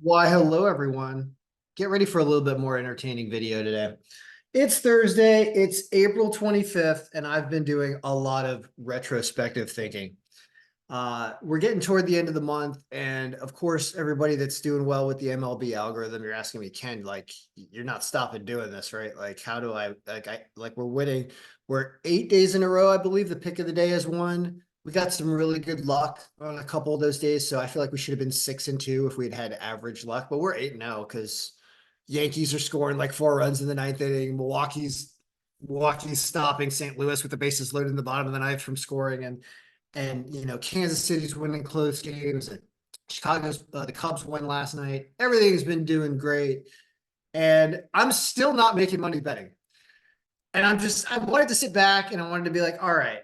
Why, hello everyone. Get ready for a little bit more entertaining video today. It's Thursday, it's April 25th, and I've been doing a lot of retrospective thinking. We're getting toward the end of the month, and of course, everybody that's doing well with the MLB algorithm, you're asking me, Ken, like, you're not stopping doing this, right? Like, how do we're winning. We're 8 days in a row, I believe the pick of the day has won. We got some really good luck on a couple of those days, so I feel like we should have been 6-2 if we had average luck, but we're 8-0 because Yankees are scoring like 4 runs in the ninth inning. Milwaukee's stopping St. Louis with the bases loaded in the bottom of the ninth from scoring, and Kansas City's winning close games, and Chicago's the Cubs won last night. Everything's been doing great, and I'm still not making money betting. And I wanted to sit back and I wanted to be like, all right,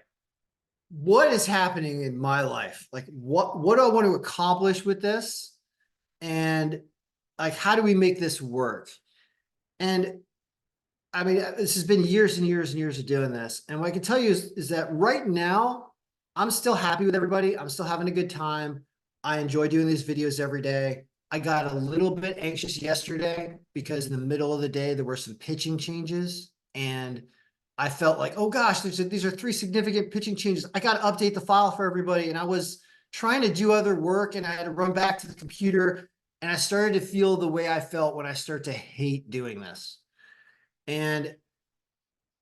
what is happening in my life? Like, what do I want to accomplish with this? And like, how do we make this work? And I mean, this has been years and years and years of doing this. And what I can tell you is that right now, I'm still happy with everybody. I'm still having a good time. I enjoy doing these videos every day. I got a little bit anxious yesterday because in the middle of the day, there were some pitching changes. And I felt like, oh gosh, these are three significant pitching changes. I got to update the file for everybody. And I was trying to do other work and I had to run back to the computer. And I started to feel the way I felt when I start to hate doing this. And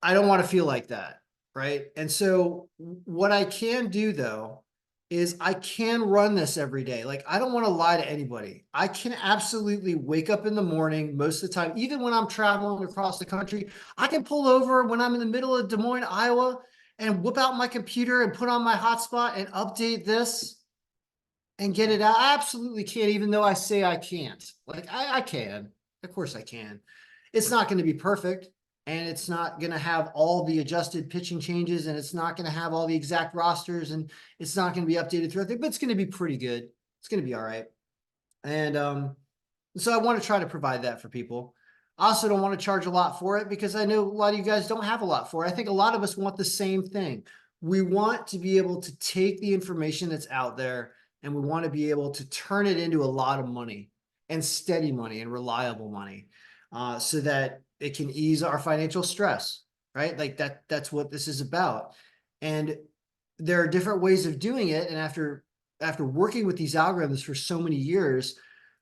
I don't want to feel like that. Right. And so what I can do though is I can run this every day. Like, I don't want to lie to anybody. I can absolutely wake up in the morning most of the time, even when I'm traveling across the country. I can pull over when I'm in the middle of Des Moines, Iowa, and whip out my computer and put on my hotspot and update this and get it out. I absolutely can, even though I say I can't. Like, I can. Of course I can. It's not going to be perfect, and it's not going to have all the adjusted pitching changes, and it's not going to have all the exact rosters, and it's not going to be updated throughout, but it's going to be pretty good. It's going to be all right. And so I want to try to provide that for people. I also don't want to charge a lot for it because I know a lot of you guys don't have a lot for it. I think a lot of us want the same thing. We want to be able to take the information that's out there and we want to be able to turn it into a lot of money and steady money and reliable money, so that it can ease our financial stress, right? Like that's what this is about. And there are different ways of doing it. And after working with these algorithms for so many years,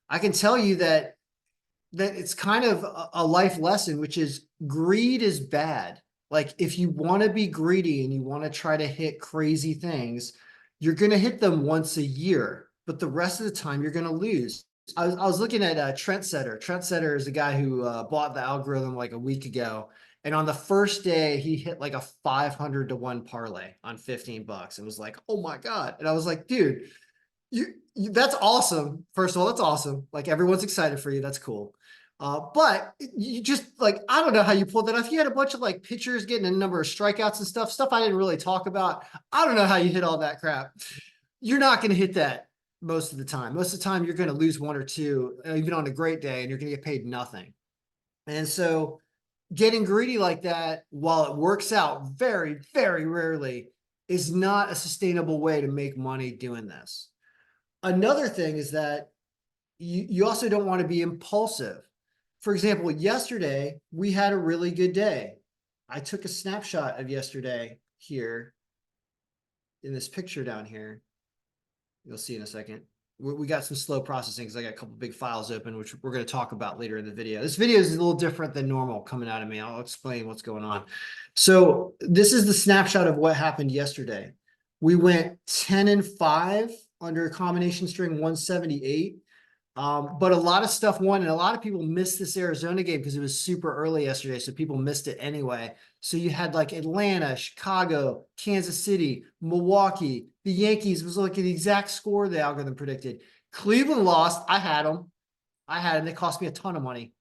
I can tell you that it's kind of a life lesson, which is greed is bad. Like, if you want to be greedy and you want to try to hit crazy things, you're going to hit them once a year, but the rest of the time you're going to lose. I was looking at Trent Setter. Trent Setter is a guy who bought the algorithm like a week ago. And on the first day, he hit like a 500-to-1 parlay on 15 bucks and was like, oh my God. And I was like, dude, you that's awesome. First of all, that's awesome. Like, everyone's excited for you. That's cool. But you just like, I don't know how you pulled that off. You had a bunch of like pitchers getting a number of strikeouts and stuff I didn't really talk about. I don't know how you hit all that crap. You're not going to hit that most of the time. Most of the time, you're going to lose one or two, even on a great day, and you're going to get paid nothing. And so getting greedy like that, while it works out very, very rarely, is not a sustainable way to make money doing this. Another thing is that you also don't want to be impulsive. For example, yesterday we had a really good day. I took a snapshot of yesterday here in this picture down here. You'll see in a second. We got some slow processing because I got a couple big files open, which we're going to talk about later in the video. This video is a little different than normal coming out of me. I'll explain what's going on. So this is the snapshot of what happened yesterday. We went 10-5 under a combination string 178. But a lot of stuff won, and a lot of people missed this Arizona game because it was super early yesterday, so people missed it anyway. So you had like Atlanta, Chicago, Kansas City, Milwaukee. The Yankees was like the exact score the algorithm predicted. Cleveland lost. I had them. They cost me a ton of money.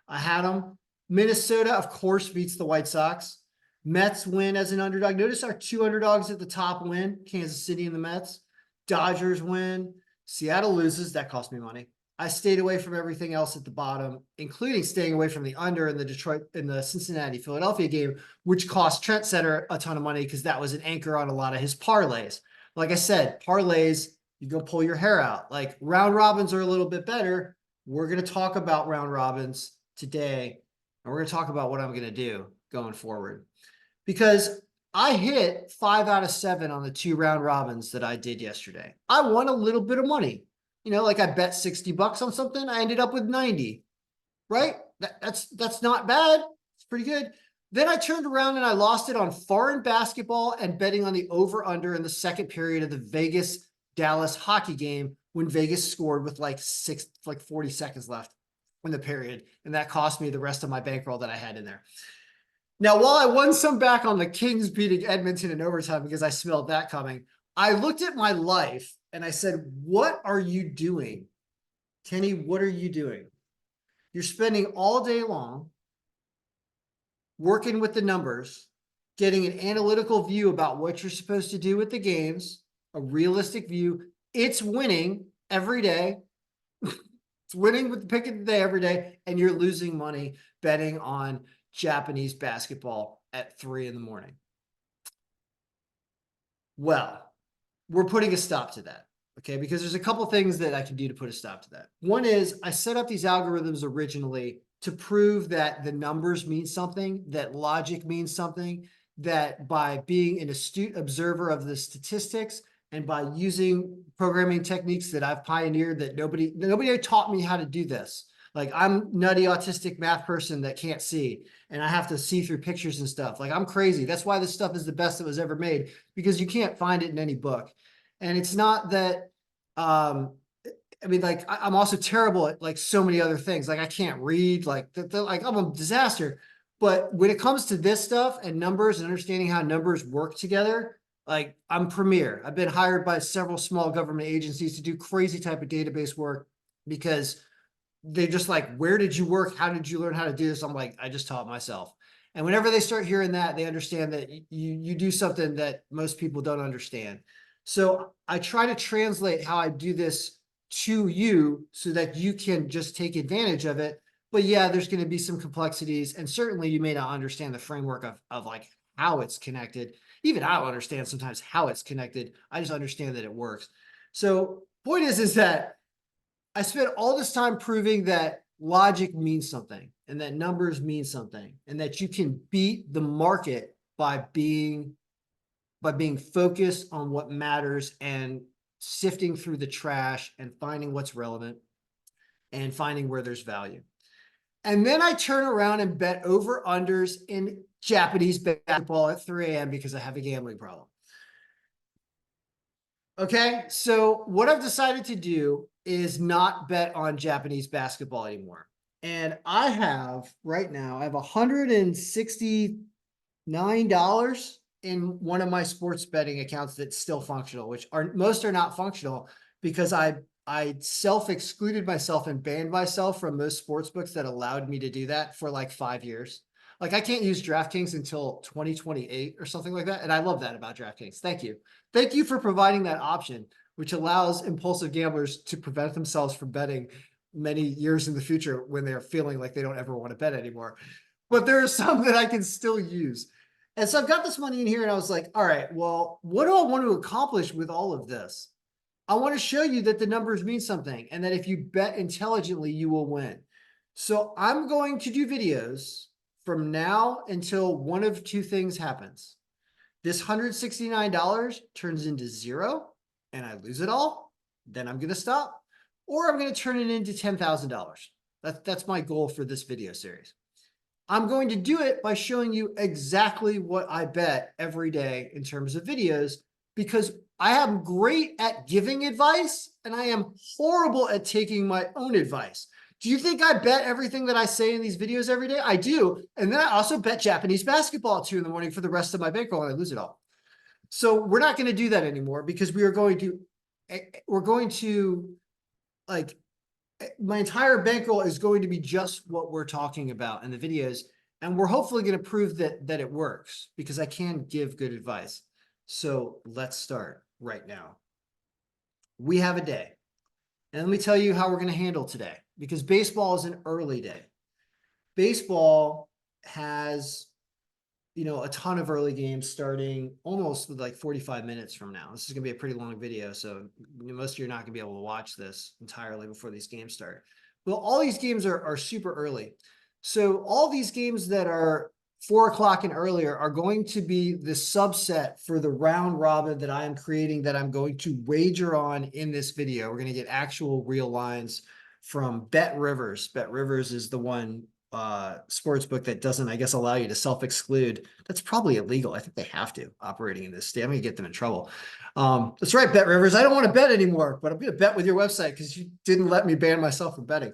I had them. Minnesota, of course, beats the White Sox. Mets win as an underdog. Notice our two underdogs at the top win, Kansas City and the Mets. Dodgers win. Seattle loses. That cost me money. I stayed away from everything else at the bottom, including staying away from the under in the Cincinnati Philadelphia game, which cost Trent Setter a ton of money because that was an anchor on a lot of his parlays. Like I said, parlays, you go pull your hair out. Like, round robins are a little bit better. we're going to talk about round robins today, and we're going to talk about what I'm going to do going forward. Because I hit 5 out of 7 on the 2 round robins that I did yesterday. I won a little bit of money. You know, like I bet $60 on something, I ended up with 90, right? That's not bad. It's pretty good. Then I turned around and I lost it on foreign basketball and betting on the over under in the second period of the Vegas Dallas hockey game when Vegas scored with like 40 seconds left in the period. And that cost me the rest of my bankroll that I had in there. Now, while I won some back on the Kings beating Edmonton in overtime because I smelled that coming, I looked at my life and I said, what are you doing? Kenny, what are you doing? You're spending all day long working with the numbers, getting an analytical view about what you're supposed to do with the games, a realistic view. It's winning every day. It's winning with the pick of the day every day, and you're losing money betting on Japanese basketball at 3 in the morning. Well, we're putting a stop to that, okay? Because there's a couple things that I can do to put a stop to that. One is I set up these algorithms originally to prove that the numbers mean something, that logic means something, that by being an astute observer of the statistics and by using programming techniques that I've pioneered, that nobody taught me how to do this. Like, I'm nutty autistic math person that can't see, and I have to see through pictures and stuff. Like, I'm crazy. That's why this stuff is the best that was ever made, because you can't find it in any book. And it's not that, I mean, like, I'm also terrible at like so many other things. Like, I can't read, like, like I'm a disaster. But when it comes to this stuff and numbers and understanding how numbers work together, like, I'm premier. I've been hired by several small government agencies to do crazy type of database work because they just like, where did you work? How did you learn how to do this? I'm like, I just taught myself. And whenever they start hearing that, they understand that you do something that most people don't understand. So I try to translate how I do this to you so that you can just take advantage of it. But yeah, there's going to be some complexities, and certainly you may not understand the framework of like how it's connected. Even I don't understand sometimes how it's connected. I just understand that it works. So point is that I spent all this time proving that logic means something and that numbers mean something and that you can beat the market by being focused on what matters and sifting through the trash and finding what's relevant and finding where there's value. And then I turn around and bet over unders in Japanese basketball at 3 a.m. because I have a gambling problem. Okay, so what I've decided to do is not bet on Japanese basketball anymore. And I have right now, I have $169 in one of my sports betting accounts that's still functional, which most are not functional because I self-excluded myself and banned myself from most sports books that allowed me to do that for like 5 years. Like, I can't use DraftKings until 2028 or something like that. And I love that about DraftKings. Thank you. Thank you for providing that option, which allows impulsive gamblers to prevent themselves from betting many years in the future when they're feeling like they don't ever want to bet anymore. But there are some that I can still use. And so I've got this money in here and I was like, all right, well, what do I want to accomplish with all of this? I want to show you that the numbers mean something and that if you bet intelligently, you will win. So I'm going to do videos from now until one of two things happens. This $169 turns into zero and I lose it all. Then I'm going to stop, or I'm going to turn it into $10,000. That's my goal for this video series. I'm going to do it by showing you exactly what I bet every day in terms of videos, because I am great at giving advice and I am horrible at taking my own advice. Do you think I bet everything that I say in these videos every day? I do. And then I also bet Japanese basketball at 2 in the morning for the rest of my bankroll and I lose it all. So we're not going to do that anymore because we're going to like, my entire bankroll is going to be just what we're talking about in the videos. And we're hopefully going to prove that it works because I can give good advice. So let's start right now. We have a day. And let me tell you how we're going to handle today, because baseball is an early day. Baseball has, a ton of early games starting almost with like 45 minutes from now. This is going to be a pretty long video, so most of you are not going to be able to watch this entirely before these games start. Well, all these games are super early. So all these games that are 4 o'clock and earlier are going to be the subset for the round robin that I am creating, that I'm going to wager on in this video. We're going to get actual real lines from Bet Rivers. Bet Rivers is the one sports book that doesn't, I guess, allow you to self-exclude. That's probably illegal. I think they have to, operating in this state. I'm gonna get them in trouble. That's right, Bet Rivers. I don't want to bet anymore, but I'm gonna bet with your website because you didn't let me ban myself from betting.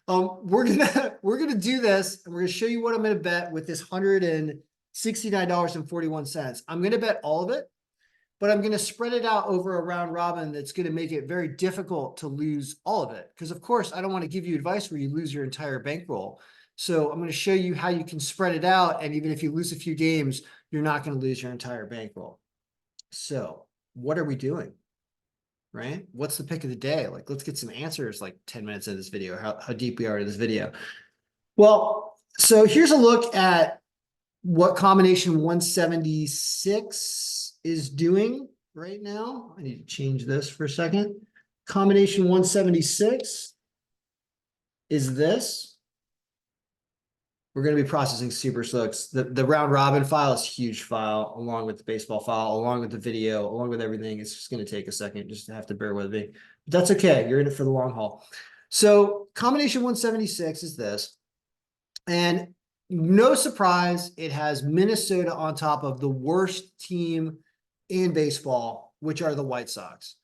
We're gonna do this, and we're gonna show you what I'm gonna bet with this $169.41. I'm gonna bet all of it, but I'm gonna spread it out over a round robin that's gonna make it very difficult to lose all of it. Because of course, I don't want to give you advice where you lose your entire bankroll. So I'm gonna show you how you can spread it out, and even if you lose a few games, you're not gonna lose your entire bankroll. So what are we doing? Right? What's the pick of the day? Like, let's get some answers like 10 minutes into this video, how deep we are in this video. Well, so here's a look at what combination 176 is doing right now. I need to change this for a second. Combination 176 is this. We're going to be processing super slow. The round robin file is a huge file, along with the baseball file, along with the video, along with everything. It's just going to take a second. Just have to bear with me. But that's okay. You're in it for the long haul. So combination 176 is this. And no surprise, it has Minnesota on top of the worst team in baseball, which are the White Sox.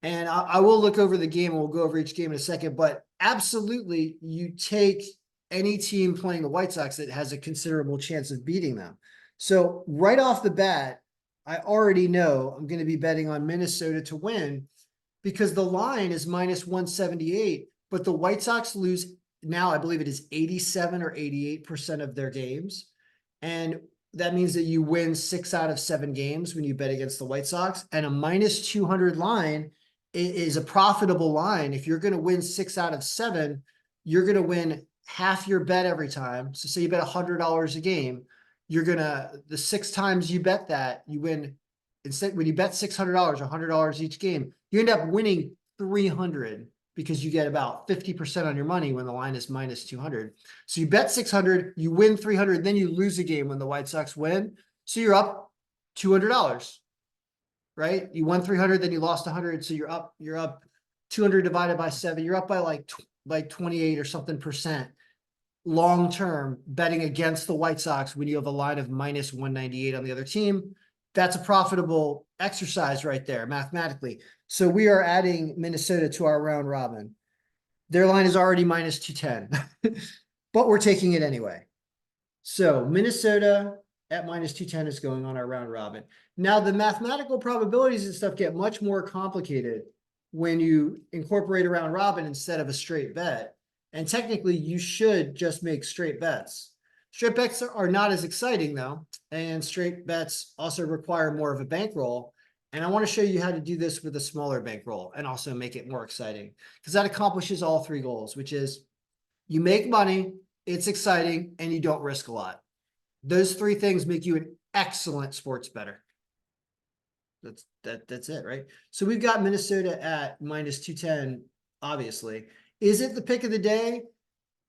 And I will look over the game, and we'll go over each game in a second, but absolutely, you take any team playing the White Sox that has a considerable chance of beating them. So right off the bat, I already know I'm going to be betting on Minnesota to win because the line is minus 178, but the White Sox lose now, I believe it is 87 or 88% of their games. And that means that you win 6 out of 7 games when you bet against the White Sox, and a minus 200 line is a profitable line. If you're going to win 6 out of 7, you're going to win half your bet every time. So say you bet $100 a game, the 6 times you bet that, you win. Instead, when you bet $600, $100 each game, you end up winning 300 because you get about 50% on your money when the line is minus 200. So you bet 600, you win 300, then you lose a game when the White Sox win. So you're up $200, right? You won 300, then you lost 100. So you're up 200 divided by 7. You're up by like 28 or something percent long-term betting against the White Sox when you have a line of minus 198 on the other team. That's a profitable exercise right there mathematically. So we are adding Minnesota to our round robin. Their line is already minus 210, but we're taking it anyway. So Minnesota at minus 210 is going on our round robin. Now the mathematical probabilities and stuff get much more complicated when you incorporate a round robin instead of a straight bet. And technically you should just make straight bets. Straight bets are not as exciting though. And straight bets also require more of a bankroll. And I want to show you how to do this with a smaller bankroll and also make it more exciting, because that accomplishes all 3 goals, which is you make money, it's exciting, and you don't risk a lot. Those 3 things make you an excellent sports bettor. That's it, right? So we've got Minnesota at minus 210, obviously. Is it the pick of the day?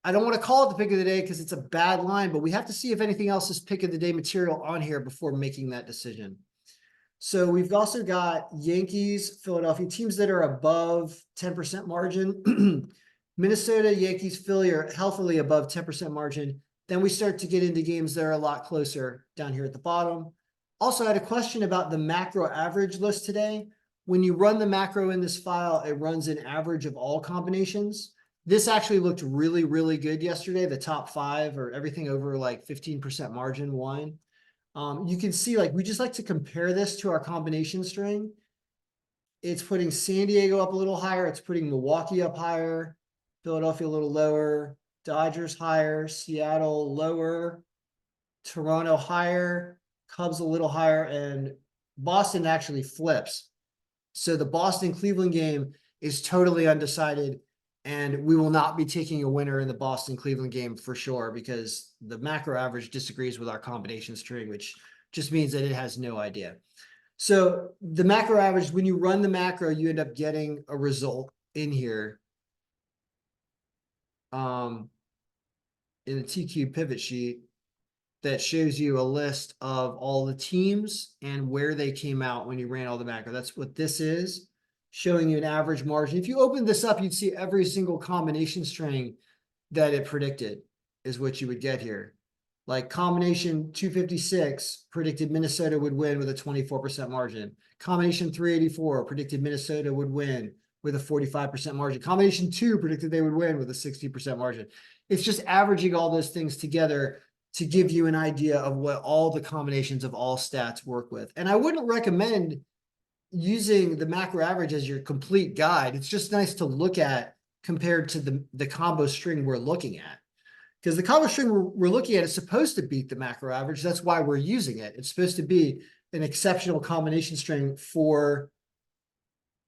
I don't want to call it the pick of the day because it's a bad line, but we have to see if anything else is pick of the day material on here before making that decision. So we've also got Yankees, Philadelphia, teams that are above 10% margin. Minnesota, Yankees, Philly are healthily above 10% margin. Then we start to get into games that are a lot closer down here at the bottom. Also, I had a question about the macro average list today. When you run the macro in this file, it runs an average of all combinations. This actually looked really, really good yesterday. The top 5 or everything over like 15% margin won. You can see, like, we just like to compare this to our combination string. It's putting San Diego up a little higher. It's putting Milwaukee up higher, Philadelphia a little lower, Dodgers higher, Seattle lower, Toronto higher, Cubs a little higher, and Boston actually flips. So the Boston-Cleveland game is totally undecided, and we will not be taking a winner in the Boston-Cleveland game for sure, because the macro average disagrees with our combination string, which just means that it has no idea. So the macro average, when you run the macro, you end up getting a result in here in the TQ pivot sheet that shows you a list of all the teams and where they came out when you ran all the macro. That's what this is, showing you an average margin. If you open this up, you'd see every single combination string that it predicted is what you would get here. Like combination 256 predicted Minnesota would win with a 24% margin. Combination 384 predicted Minnesota would win with a 45% margin. Combination 2 predicted they would win with a 60% margin. It's just averaging all those things together to give you an idea of what all the combinations of all stats work with. And I wouldn't recommend using the macro average as your complete guide. It's just nice to look at compared to the combo string we're looking at. Because the combo string we're looking at is supposed to beat the macro average. That's why we're using it. It's supposed to be an exceptional combination string for,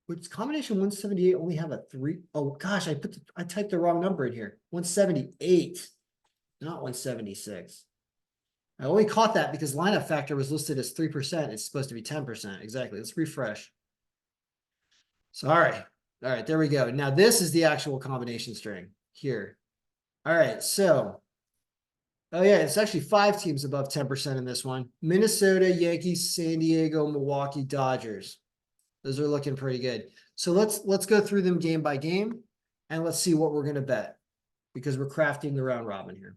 which combination 178 only have a 3. Oh gosh, I typed the wrong number in here. 178, not 176. I only caught that because lineup factor was listed as 3%. It's supposed to be 10%. Exactly. Let's refresh. So, all right, there we go. Now this is the actual combination string here. All right, so, oh yeah, it's actually 5 teams above 10% in this one. Minnesota, Yankees, San Diego, Milwaukee, Dodgers. Those are looking pretty good. So let's go through them game by game, and let's see what we're going to bet, because we're crafting the round robin here.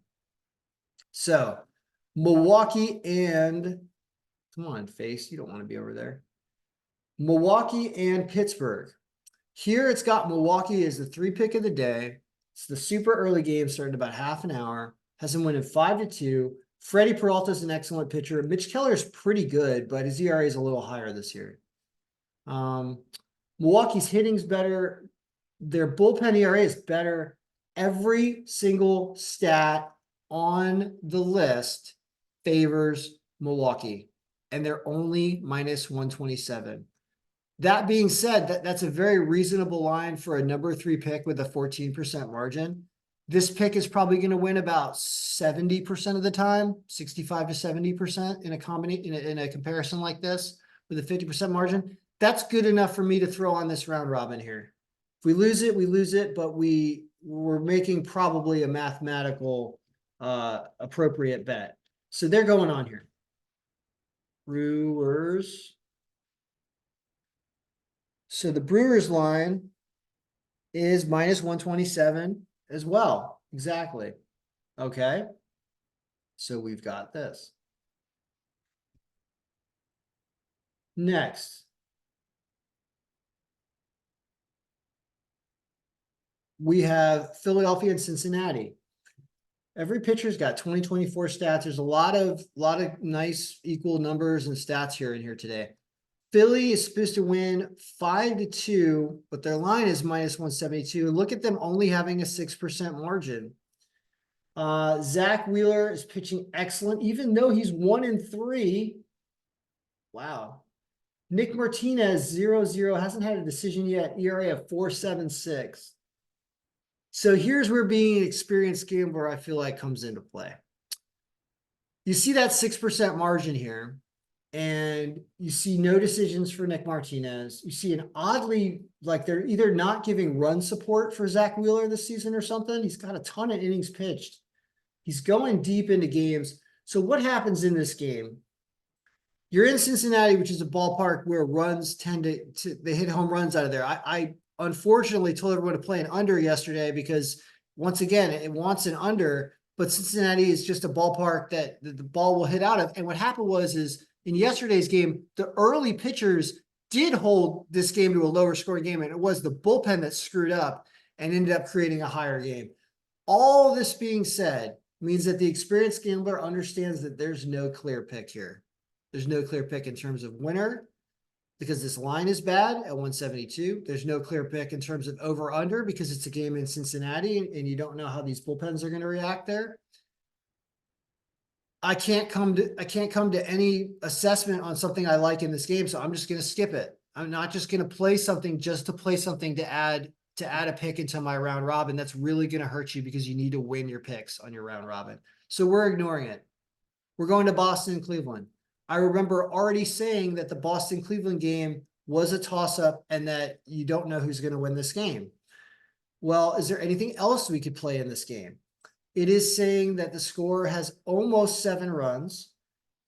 So Milwaukee and, come on, face, you don't want to be over there. Milwaukee and Pittsburgh. Here it's got Milwaukee as the 3 pick of the day. It's the super early game, starting about half an hour. Has them winning 5-2. Freddie Peralta is an excellent pitcher. Mitch Keller is pretty good, but his ERA is a little higher this year. Milwaukee's hitting's better. Their bullpen ERA is better. Every single stat on the list favors Milwaukee, and they're only minus 127. That being said, that's a very reasonable line for a number 3 pick with a 14% margin. This pick is probably going to win about 70% of the time, 65 to 70% in a comparison like this with a 50% margin. That's good enough for me to throw on this round robin here. If we lose it, we lose it, but we're making probably a mathematical appropriate bet. So they're going on here. Brewers. So the Brewers line is minus 127 as well. Exactly. Okay. So we've got this. Next, we have Philadelphia and Cincinnati. Every pitcher's got 2024 stats. There's a lot of nice equal numbers and stats here today. Philly is supposed to win 5-2, but their line is minus 172. Look at them only having a 6% margin. Zach Wheeler is pitching excellent, even though he's 1-3. Wow. Nick Martinez, 0-0, hasn't had a decision yet. ERA of 4.76. So here's where being an experienced gambler, I feel like, comes into play. You see that 6% margin here, and you see no decisions for Nick Martinez. You see an oddly, like they're either not giving run support for Zach Wheeler this season or something. He's got a ton of innings pitched. He's going deep into games. So what happens in this game? You're in Cincinnati, which is a ballpark where runs tend to they hit home runs out of there. I unfortunately told everyone to play an under yesterday because, once again, it wants an under, but Cincinnati is just a ballpark that the ball will hit out of. And what happened is in yesterday's game, the early pitchers did hold this game to a lower scoring game, and it was the bullpen that screwed up and ended up creating a higher game. All this being said means that the experienced gambler understands that there's no clear pick here. There's no clear pick in terms of winner because this line is bad at 172. There's no clear pick in terms of over under because it's a game in Cincinnati and you don't know how these bullpens are going to react there. I can't come to any assessment on something I like in this game, so I'm just going to skip it. I'm not just going to play something just to play something to add a pick into my round robin. That's really going to hurt you because you need to win your picks on your round robin. So we're ignoring it. We're going to Boston and Cleveland. I remember already saying that the Boston-Cleveland game was a toss-up and that you don't know who's going to win this game. Well, is there anything else we could play in this game? It is saying that the score has almost 7 runs.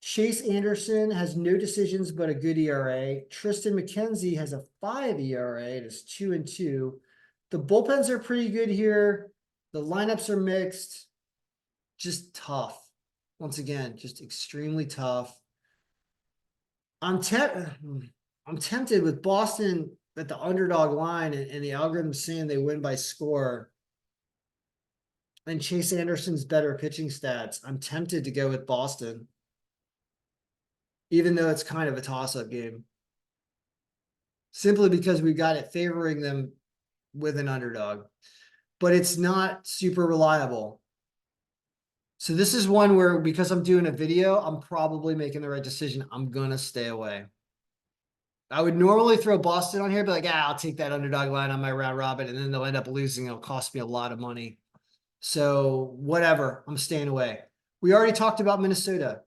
Chase Anderson has no decisions but a good ERA. Tristan McKenzie has a 5 ERA. It is 2-2. The bullpens are pretty good here. The lineups are mixed. Just tough. Once again, just extremely tough. I'm tempted with Boston at the underdog line and the algorithm saying they win by score. And Chase Anderson's better pitching stats. I'm tempted to go with Boston, even though it's kind of a toss-up game. Simply because we've got it favoring them with an underdog. But it's not super reliable. So this is one where, because I'm doing a video, I'm probably making the right decision. I'm going to stay away. I would normally throw Boston on here, be like, I'll take that underdog line on my round robin, and then they'll end up losing. It'll cost me a lot of money. So whatever, I'm staying away. We already talked about Minnesota,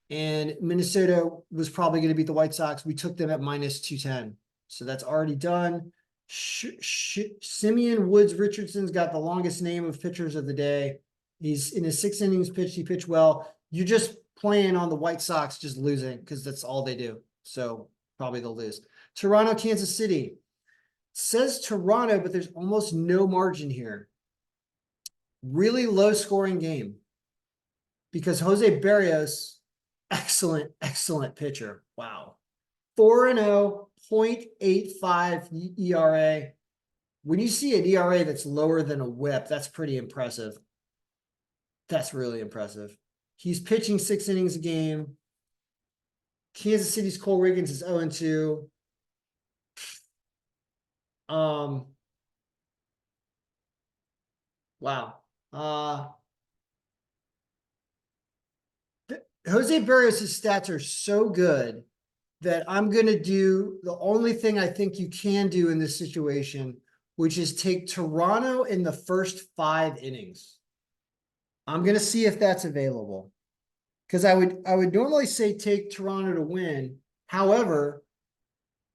and Minnesota was probably going to beat the White Sox. We took them at minus 210. So that's already done. Simeon Woods Richardson's got the longest name of pitchers of the day. He's in his 6 innings pitched. He pitched well. You're just playing on the White Sox just losing because that's all they do. So probably they'll lose. Toronto, Kansas City. Says Toronto, but there's almost no margin here. Really low scoring game because Jose Barrios, excellent pitcher. Wow. 4-0, 0.85 ERA. When you see an ERA that's lower than a whip, that's pretty impressive. That's really impressive. He's pitching 6 innings a game. Kansas City's Cole Riggins is 0-2. Wow. Jose Barrios' stats are so good that I'm going to do the only thing I think you can do in this situation, which is take Toronto in the first 5 innings. I'm going to see if that's available. Because I would normally say take Toronto to win. However,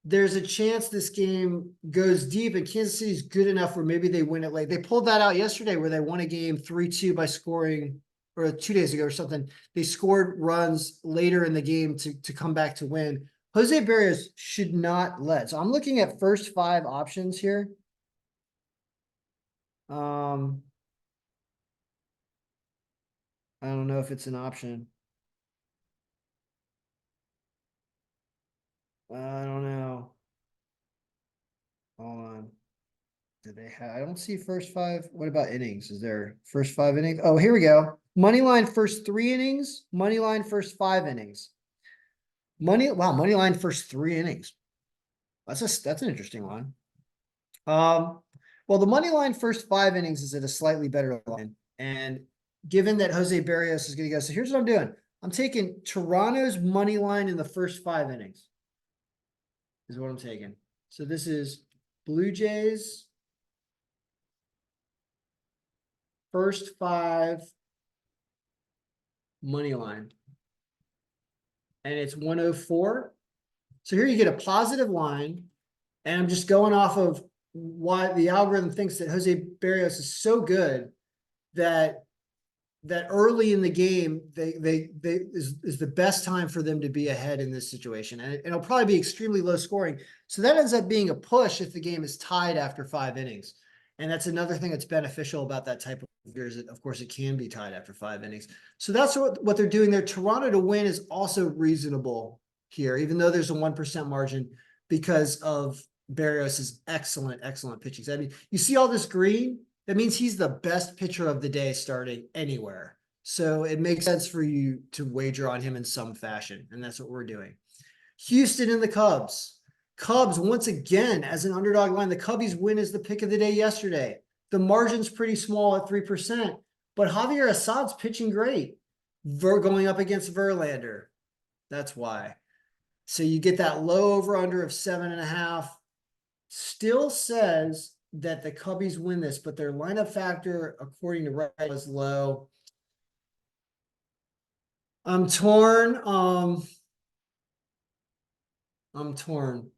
there's a chance this game goes deep and Kansas City's good enough where maybe they win it late. They pulled that out yesterday where they won a game 3-2 by scoring, or 2 days ago or something. They scored runs later in the game to come back to win. Jose Barrios should not let. So I'm looking at first 5 options here. I don't know if it's an option. I don't know. Hold on. Do they have? I don't see first 5. What about innings? Is there first 5 innings? Oh, here we go. Money line first 3 innings. Money line first 5 innings. Money line first 3 innings. That's an interesting one. Well, the money line first 5 innings is at a slightly better line, and given that Jose Barrios is going to go, so here's what I'm doing. I'm taking Toronto's money line in the first 5 innings. Is what I'm taking. So this is Blue Jays first 5 money line. And it's 104. So here you get a positive line. And I'm just going off of why the algorithm thinks that Jose Barrios is so good that early in the game is the best time for them to be ahead in this situation. And it'll probably be extremely low scoring. So that ends up being a push if the game is tied after 5 innings. And that's another thing that's beneficial about that type of years. Of course, it can be tied after 5 innings. So that's what they're doing there. Toronto to win is also reasonable here, even though there's a 1% margin because of Barrios' excellent pitching. I mean, you see all this green? That means he's the best pitcher of the day starting anywhere. So it makes sense for you to wager on him in some fashion. And that's what we're doing. Houston and the Cubs. Cubs, once again, as an underdog line, the Cubbies win as the pick of the day yesterday. The margin's pretty small at 3%, but Javier Assad's pitching great. Going up against Verlander. That's why. So you get that low over under of 7.5. Still says that the Cubbies win this, but their lineup factor, according to Reddit, is low. I'm torn. I'm torn.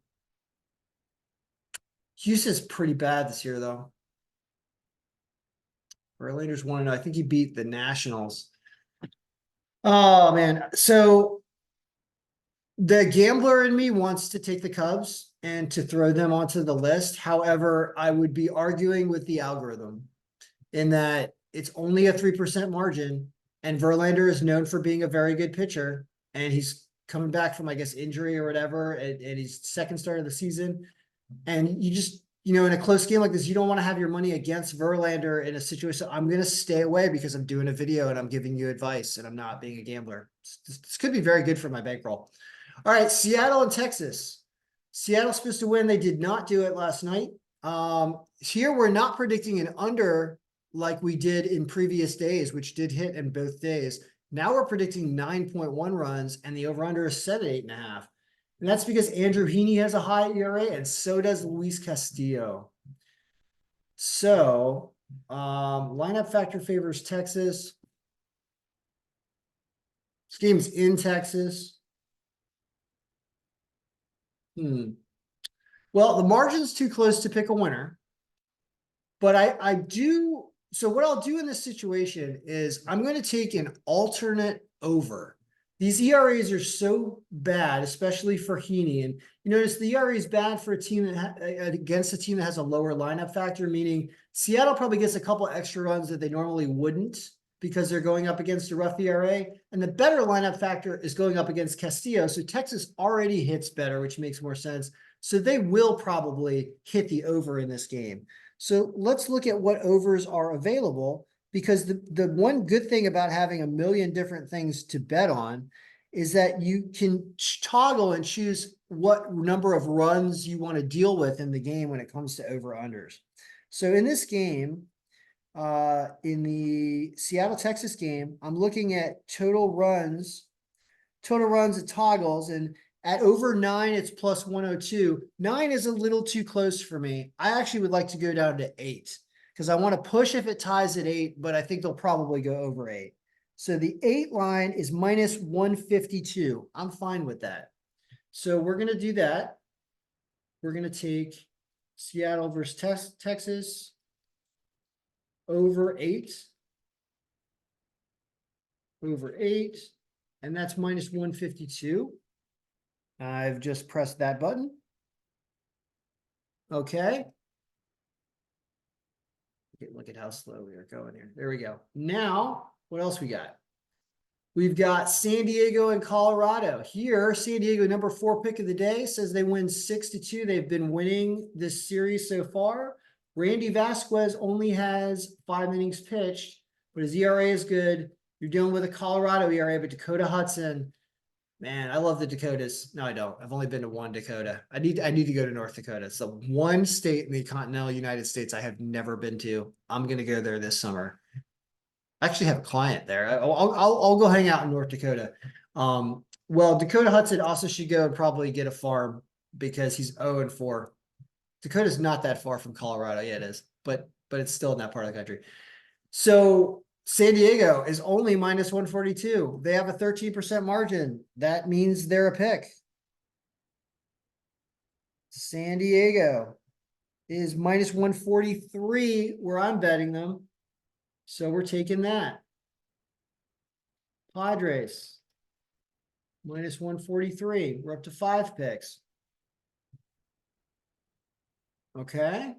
Houston's pretty bad this year, though. Verlander's 1-0. I think he beat the Nationals. Oh man. So the gambler in me wants to take the Cubs and to throw them onto the list. However, I would be arguing with the algorithm in that it's only a 3% margin, and Verlander is known for being a very good pitcher, and he's coming back from, I guess, injury or whatever, and he's second start of the season. And you just, in a close game like this, you don't want to have your money against Verlander in a situation. I'm going to stay away because I'm doing a video and I'm giving you advice and I'm not being a gambler. This could be very good for my bankroll. All right, Seattle and Texas. Seattle's supposed to win. They did not do it last night. Here we're not predicting an under like we did in previous days, which did hit in both days. Now we're predicting 9.1 runs, and the over-under is set at 8.5. And that's because Andrew Heaney has a high ERA, and so does Luis Castillo. So, lineup factor favors Texas. This game's in Texas. Well, the margin's too close to pick a winner. But I do. So what I'll do in this situation is I'm going to take an alternate over. These ERAs are so bad, especially for Heaney. And you notice the ERA is bad for a team that against a team that has a lower lineup factor, meaning Seattle probably gets a couple extra runs that they normally wouldn't because they're going up against a rough ERA. And the better lineup factor is going up against Castillo. So Texas already hits better, which makes more sense. So they will probably hit the over in this game. So let's look at what overs are available, because the one good thing about having a million different things to bet on is that you can toggle and choose what number of runs you want to deal with in the game when it comes to over-unders. So in this game, in the Seattle-Texas game, I'm looking at total runs at toggles, and at over 9, it's plus 102. 9 is a little too close for me. I actually would like to go down to 8 because I want to push if it ties at 8, but I think they'll probably go over 8. So the 8 line is minus 152. I'm fine with that. So we're going to do that. We're going to take Seattle versus Texas over 8. Over 8. And that's minus 152. I've just pressed that button. Okay. Look at how slow we are going here. There we go. Now, what else we got? We've got San Diego and Colorado. Here, San Diego, number 4 pick of the day, says they win 6-2. They've been winning this series so far. Randy Vasquez only has 5 innings pitched, but his ERA is good. You're dealing with a Colorado ERA, but Dakota Hudson, man, I love the Dakotas. No, I don't. I've only been to one Dakota. I need to go to North Dakota. It's the one state in the continental United States I have never been to. I'm going to go there this summer. I actually have a client there. I'll go hang out in North Dakota. Well, Dakota Hudson also should go and probably get a farm because he's 0-4. Dakota's not that far from Colorado. Yeah, it is, but it's still in that part of the country. So San Diego is only minus 142. They have a 13% margin. That means they're a pick. San Diego is minus 143 where I'm betting them. So we're taking that. Padres, minus 143. We're up to 5 picks. Okay.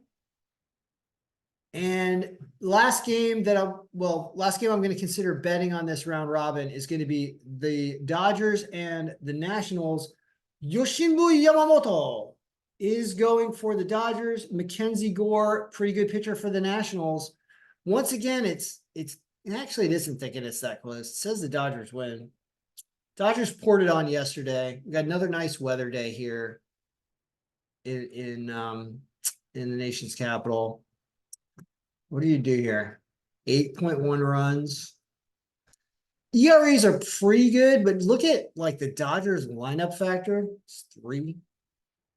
And last game I'm going to consider betting on this round robin is going to be the Dodgers and the Nationals. Yoshinobu Yamamoto is going for the Dodgers. Mackenzie Gore, pretty good pitcher for the Nationals. Once again, actually it isn't thinking it's that close. It says the Dodgers win. Dodgers poured it on yesterday. We got another nice weather day here in the nation's capital. What do you do here? 8.1 runs. ERAs are pretty good, but look at like the Dodgers lineup factor. It's 3.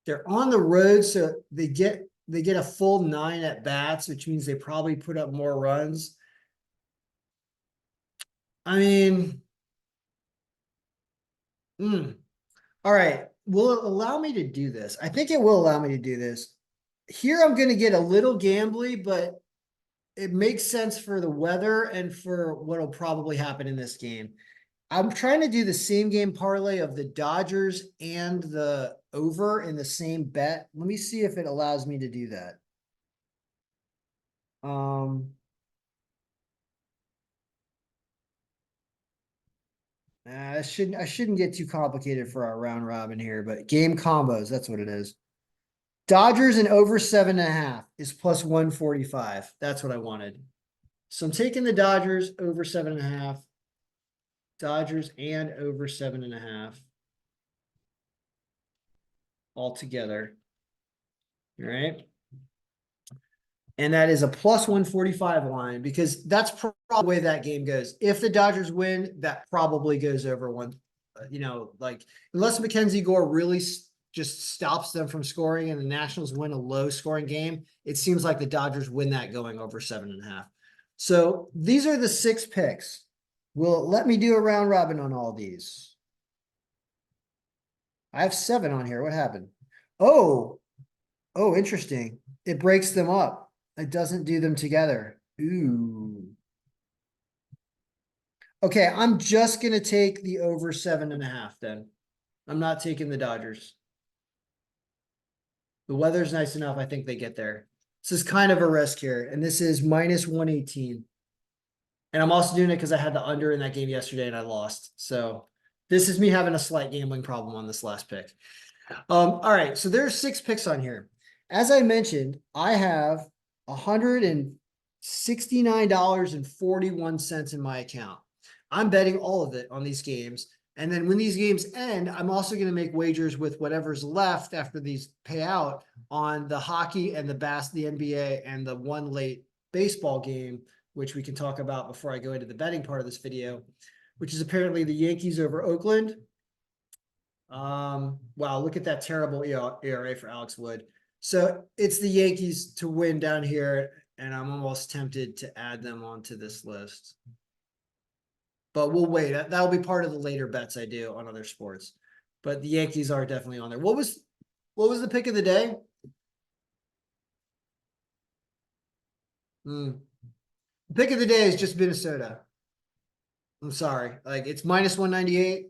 They're on the road, so they get a full 9 at bats, which means they probably put up more runs. I mean, all right. Will it allow me to do this? I think it will allow me to do this. Here I'm going to get a little gambly, but it makes sense for the weather and for what'll probably happen in this game. I'm trying to do the same game parlay of the Dodgers and the over in the same bet. Let me see if it allows me to do that. I shouldn't get too complicated for our round robin here, but game combos, that's what it is. Dodgers and over 7.5 is plus 145. That's what I wanted. So I'm taking the Dodgers over 7.5. Dodgers and over 7.5 all together. All right. And that is a plus 145 line because that's probably the way that game goes. If the Dodgers win, that probably goes over one, like unless Mackenzie Gore really just stops them from scoring and the Nationals win a low scoring game, it seems like the Dodgers win that going over 7.5. So these are the 6 picks. Will it let me do a round robin on all these? I have 7 on here. What happened? Oh, interesting. It breaks them up. It doesn't do them together. Ooh. Okay, I'm just going to take the over 7.5 then. I'm not taking the Dodgers. The weather's nice enough. I think they get there. This is kind of a risk here. And this is minus 118. And I'm also doing it because I had the under in that game yesterday and I lost. So this is me having a slight gambling problem on this last pick. All right, so there's 6 picks on here. As I mentioned, I have $169.41 in my account. I'm betting all of it on these games. And then when these games end, I'm also going to make wagers with whatever's left after these pay out on the hockey and the NBA and the one late baseball game, which we can talk about before I go into the betting part of this video, which is apparently the Yankees over Oakland. Wow, look at that terrible ERA for Alex Wood. So it's the Yankees to win down here, and I'm almost tempted to add them onto this list. But we'll wait. That'll be part of the later bets I do on other sports. But the Yankees are definitely on there. What was the pick of the day? The pick of the day is just Minnesota. I'm sorry. Like it's minus 198.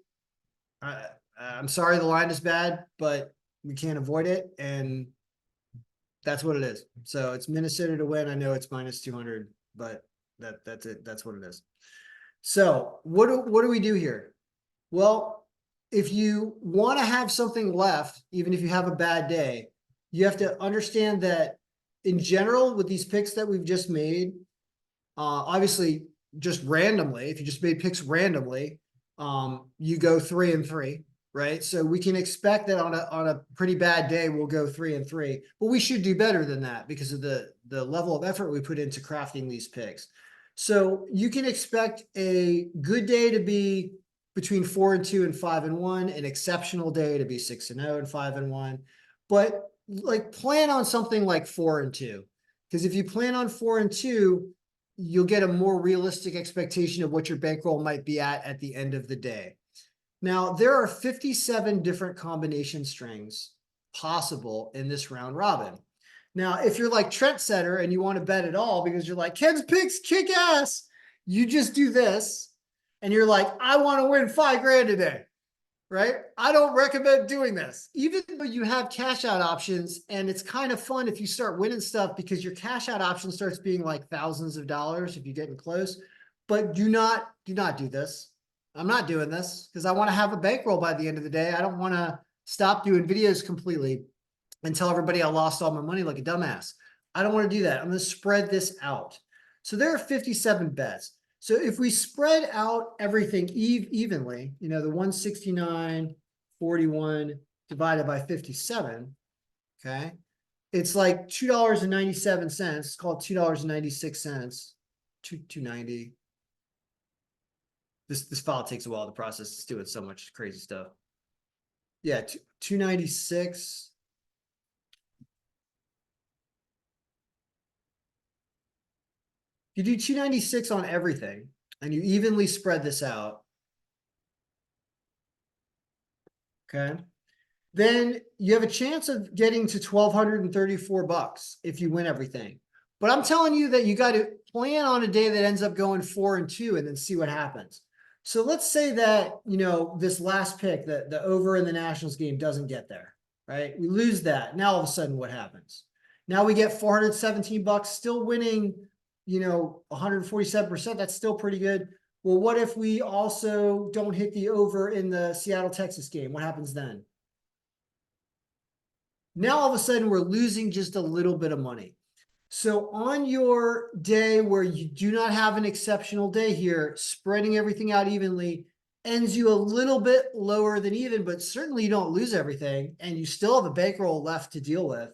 I'm sorry the line is bad, but we can't avoid it. And that's what it is. So it's Minnesota to win. I know it's minus 200, but that's it. That's what it is. So what do we do here? Well, if you want to have something left, even if you have a bad day, you have to understand that in general, with these picks that we've just made, obviously just randomly, if you just made picks randomly, you go 3-3, right? So we can expect that on a pretty bad day, we'll go 3-3, but we should do better than that because of the level of effort we put into crafting these picks. So you can expect a good day to be between 4-2 and 5-1, an exceptional day to be 6-0 and 5-1, but like plan on something like 4-2, because if you plan on 4-2, you'll get a more realistic expectation of what your bankroll might be at the end of the day. Now, there are 57 different combination strings possible in this round robin. Now, if you're like Trent Setter and you want to bet it all because you're like, Ken's picks kick ass, you just do this and you're like, I want to win $5,000 today, right? I don't recommend doing this, even though you have cash out options. And it's kind of fun if you start winning stuff because your cash out option starts being like thousands of dollars if you're getting close. But do not do this. I'm not doing this because I want to have a bankroll by the end of the day. I don't want to stop doing videos completely and tell everybody I lost all my money like a dumbass. I don't want to do that. I'm going to spread this out. So there are 57 bets. So if we spread out everything evenly, the 169.41 divided by 57, okay, it's like $2.97. It's called $2.96. $2.90. This file takes a while to process. It's doing so much crazy stuff. Yeah, $2.96. You do 296 on everything and you evenly spread this out. Okay. Then you have a chance of getting to $1,234 if you win everything. But I'm telling you that you got to plan on a day that ends up going 4-2 and then see what happens. So let's say that, this last pick, the over in the Nationals game doesn't get there, right? We lose that. Now all of a sudden what happens? Now we get $417, still winning, 147%. That's still pretty good. Well, what if we also don't hit the over in the Seattle, Texas game? What happens then? Now all of a sudden we're losing just a little bit of money. So on your day where you do not have an exceptional day here, spreading everything out evenly ends you a little bit lower than even, but certainly you don't lose everything and you still have a bankroll left to deal with.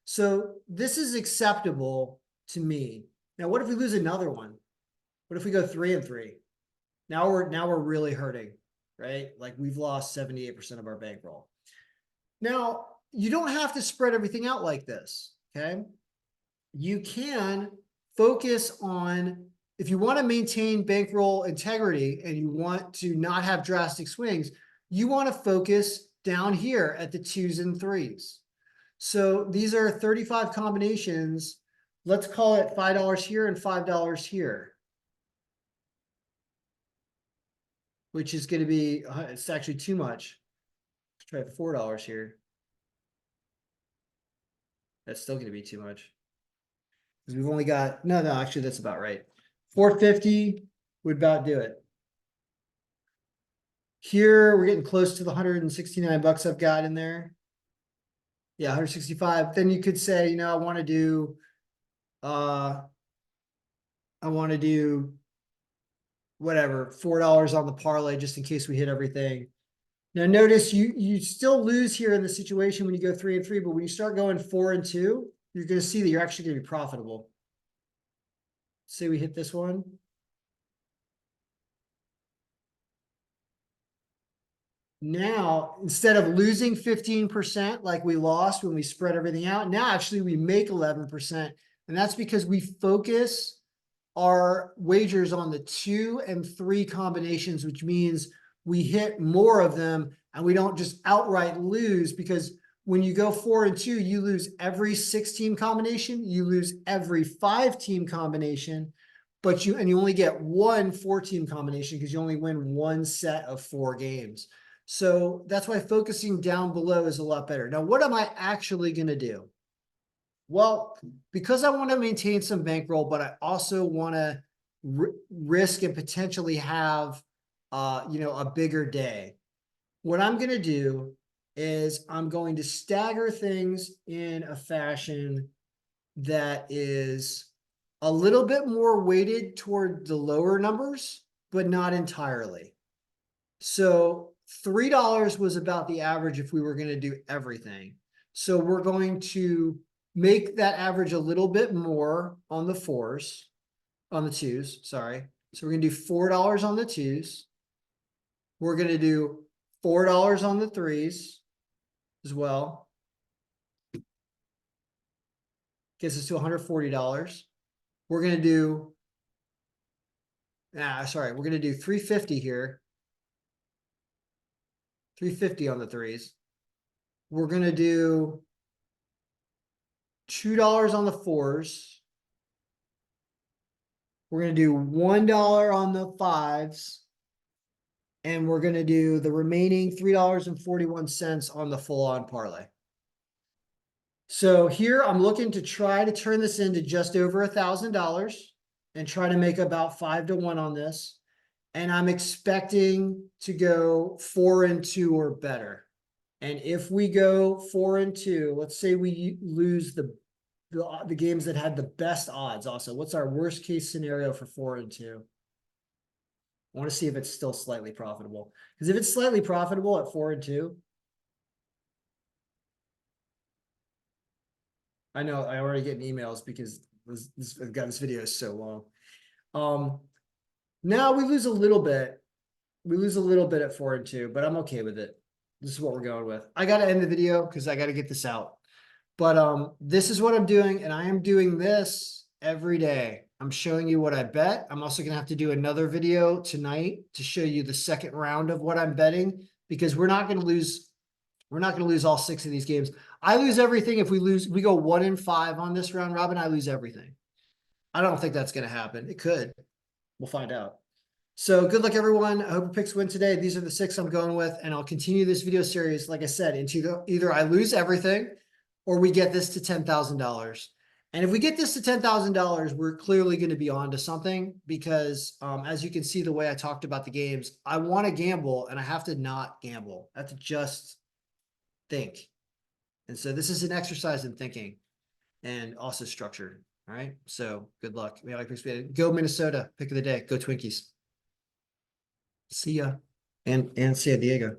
So this is acceptable to me. Now, what if we lose another one? What if we go 3-3? Now we're really hurting, right? Like we've lost 78% of our bankroll. Now, you don't have to spread everything out like this, okay? You can focus on, if you want to maintain bankroll integrity and you want to not have drastic swings, you want to focus down here at the 2s and 3s. So these are 35 combinations. Let's call it $5 here and $5 here, which is going to be, it's actually too much. Let's try $4 here. That's still going to be too much. Because we've only got, no, actually that's about right. 450 would about do it. Here, we're getting close to the $169 I've got in there. Yeah, 165. Then you could say, I want to do, whatever, $4 on the parlay just in case we hit everything. Now notice you still lose here in the situation when you go 3-3, but when you start going 4-2, you're going to see that you're actually going to be profitable. Say we hit this one. Now, instead of losing 15% like we lost when we spread everything out, now actually we make 11%. And that's because we focus our wagers on the 2 and 3 combinations, which means we hit more of them and we don't just outright lose, because when you go 4-2, you lose every 6-team combination, you lose every 5-team combination, but you only get one 4-team combination because you only win one set of 4 games. So that's why focusing down below is a lot better. Now, what am I actually going to do? Well, because I want to maintain some bankroll, but I also want to risk and potentially have, a bigger day. What I'm going to do is I'm going to stagger things in a fashion that is a little bit more weighted toward the lower numbers, but not entirely. So $3 was about the average if we were going to do everything. So we're going to make that average a little bit more on the 4s, on the 2s, sorry. So we're going to do $4 on the 2s. We're going to do $4 on the 3s as well. Gets us to $140. We're going to do, we're going to do $350 here. $350 on the 3s. We're going to do $2 on the 4s. We're going to do $1 on the 5s. And we're going to do the remaining $3.41 on the full-on parlay. So here I'm looking to try to turn this into just over $1,000 and try to make about 5-1 on this. And I'm expecting to go 4-2 or better. And if we go 4-2, let's say we lose the games that had the best odds also. What's our worst case scenario for 4-2? I want to see if it's still slightly profitable. Because if it's slightly profitable at 4-2, I know I already get emails because this video is so long. Now we lose a little bit. We lose a little bit at 4-2, but I'm okay with it. This is what we're going with. I got to end the video because I got to get this out. But this is what I'm doing, and I am doing this every day. I'm showing you what I bet. I'm also going to have to do another video tonight to show you the second round of what I'm betting, because we're not going to lose. We're not going to lose all 6 of these games. I lose everything if we go 1-5 on this round robin. I lose everything. I don't think that's going to happen. It could. We'll find out. So good luck, everyone. I hope your picks win today. These are the 6 I'm going with, and I'll continue this video series, like I said, into either I lose everything or we get this to $10,000. And if we get this to $10,000, we're clearly going to be on to something because as you can see, the way I talked about the games, I want to gamble and I have to not gamble. I have to just think. And so this is an exercise in thinking and also structured. All right. So good luck. Go Minnesota. Pick of the day. Go Twinkies. See ya. And San Diego.